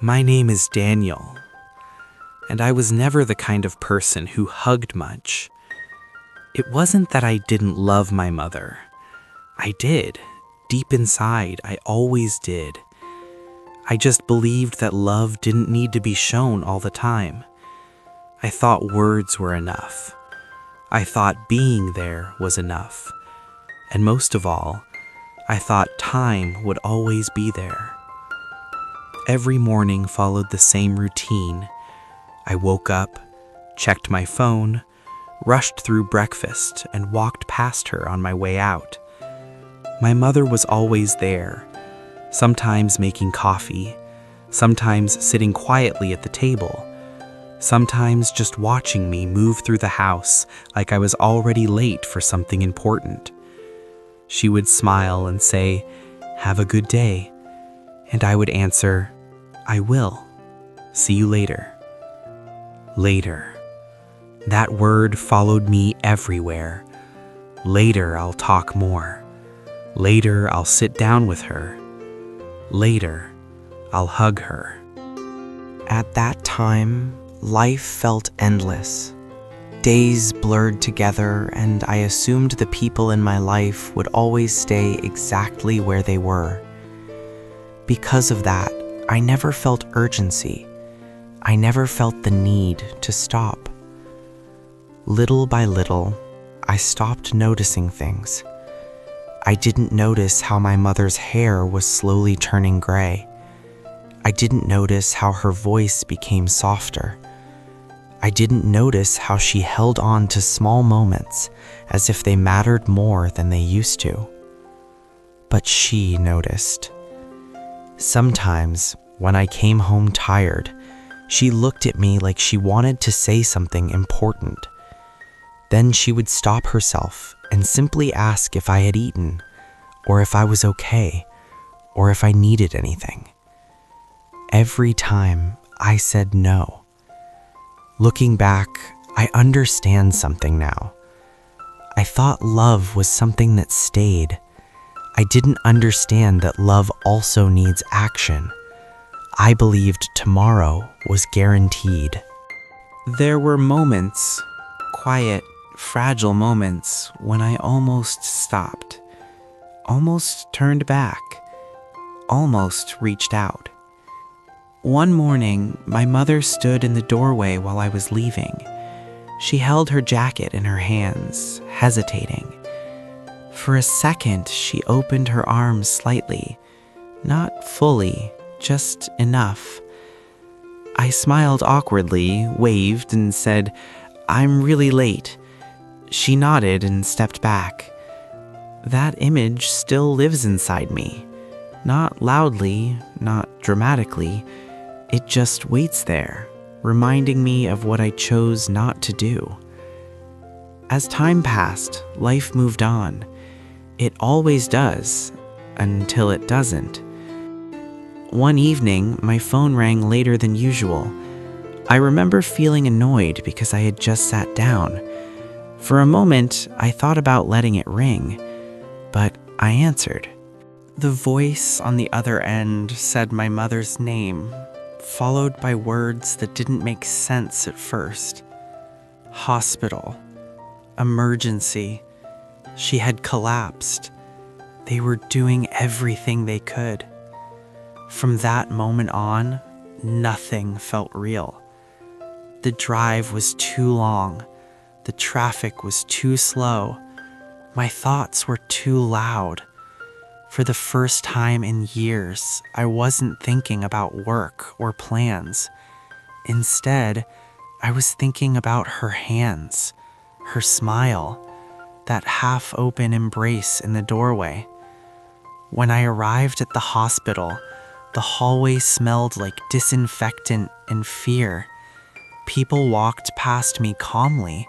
My name is Daniel, and I was never the kind of person who hugged much. It wasn't that I didn't love my mother. I did. Deep inside, I always did. I just believed that love didn't need to be shown all the time. I thought words were enough. I thought being there was enough. And most of all, I thought time would always be there. Every morning followed the same routine. I woke up, checked my phone, rushed through breakfast, and walked past her on my way out. My mother was always there, sometimes making coffee, sometimes sitting quietly at the table, sometimes just watching me move through the house like I was already late for something important. She would smile and say, "Have a good day," and I would answer, "I will. See you later." Later. That word followed me everywhere. Later, I'll talk more. Later, I'll sit down with her. Later, I'll hug her. At that time, life felt endless. Days blurred together, and I assumed the people in my life would always stay exactly where they were. Because of that, I never felt urgency. I never felt the need to stop. Little by little, I stopped noticing things. I didn't notice how my mother's hair was slowly turning gray. I didn't notice how her voice became softer. I didn't notice how she held on to small moments as if they mattered more than they used to. But she noticed. Sometimes, when I came home tired, she looked at me like she wanted to say something important. Then she would stop herself and simply ask if I had eaten, or if I was okay, or if I needed anything. Every time, I said no. Looking back, I understand something now. I thought love was something that stayed. I didn't understand that love also needs action. I believed tomorrow was guaranteed. There were moments, quiet, fragile moments, when I almost stopped, almost turned back, almost reached out. One morning, my mother stood in the doorway while I was leaving. She held her jacket in her hands, hesitating. For a second, she opened her arms slightly, not fully, just enough. I smiled awkwardly, waved, and said, "I'm really late." She nodded and stepped back. That image still lives inside me. Not loudly, not dramatically. It just waits there, reminding me of what I chose not to do. As time passed, life moved on. It always does, until it doesn't. One evening, my phone rang later than usual. I remember feeling annoyed because I had just sat down. For a moment, I thought about letting it ring, but I answered. The voice on the other end said my mother's name, followed by words that didn't make sense at first. Hospital. Emergency. She had collapsed. They were doing everything they could. From that moment on, nothing felt real. The drive was too long. The traffic was too slow. My thoughts were too loud. For the first time in years, I wasn't thinking about work or plans. Instead, I was thinking about her hands, her smile, that half-open embrace in the doorway. When I arrived at the hospital, the hallway smelled like disinfectant and fear. People walked past me calmly,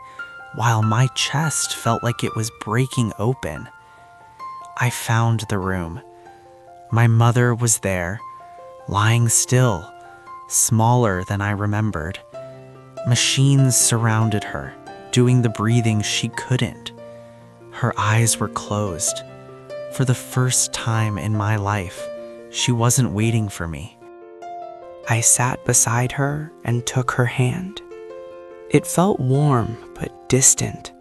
while my chest felt like it was breaking open. I found the room. My mother was there, lying still, smaller than I remembered. Machines surrounded her, doing the breathing she couldn't. Her eyes were closed. For the first time in my life, she wasn't waiting for me. I sat beside her and took her hand. It felt warm but distant,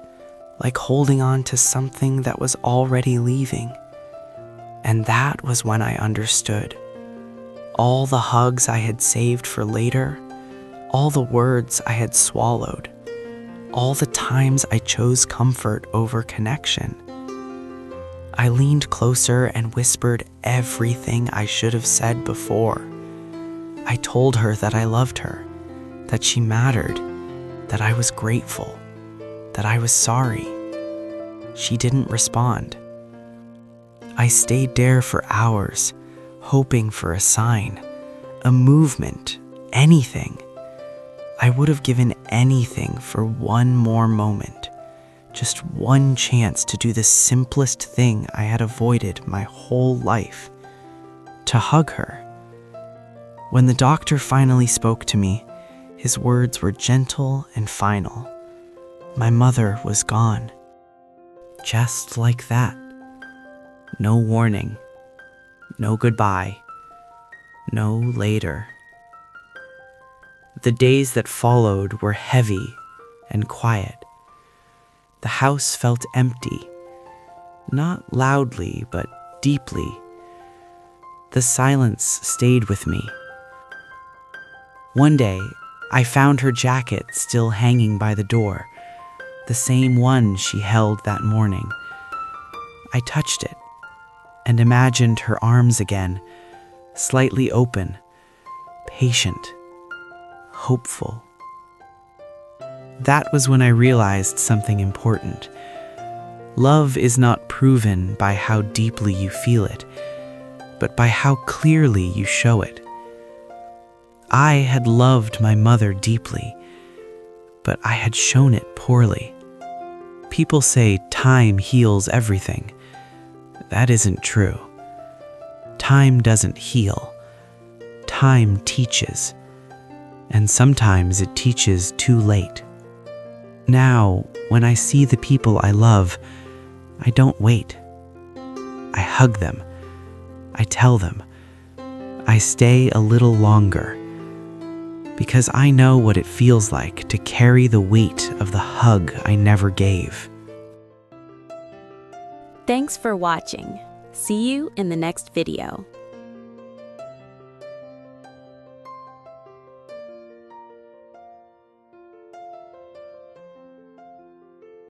like holding on to something that was already leaving. And that was when I understood. All the hugs I had saved for later, all the words I had swallowed, all the times I chose comfort over connection. I leaned closer and whispered everything I should have said before. I told her that I loved her, that she mattered, that I was grateful, that I was sorry. She didn't respond. I stayed there for hours, hoping for a sign, a movement, anything. I would have given anything for one more moment, just one chance to do the simplest thing I had avoided my whole life, to hug her. When the doctor finally spoke to me, his words were gentle and final. My mother was gone. Just like that. No warning, no goodbye, no later. The days that followed were heavy and quiet. The house felt empty, not loudly, but deeply. The silence stayed with me. One day, I found her jacket still hanging by the door, the same one she held that morning. I touched it and imagined her arms again, slightly open, patient, hopeful. That was when I realized something important. Love is not proven by how deeply you feel it, but by how clearly you show it. I had loved my mother deeply, but I had shown it poorly. People say time heals everything. That isn't true. Time doesn't heal. Time teaches. And sometimes it teaches too late. Now, when I see the people I love, I don't wait. I hug them. I tell them. I stay a little longer. Because I know what it feels like to carry the weight of the hug I never gave. Thanks for watching. See you in the next video.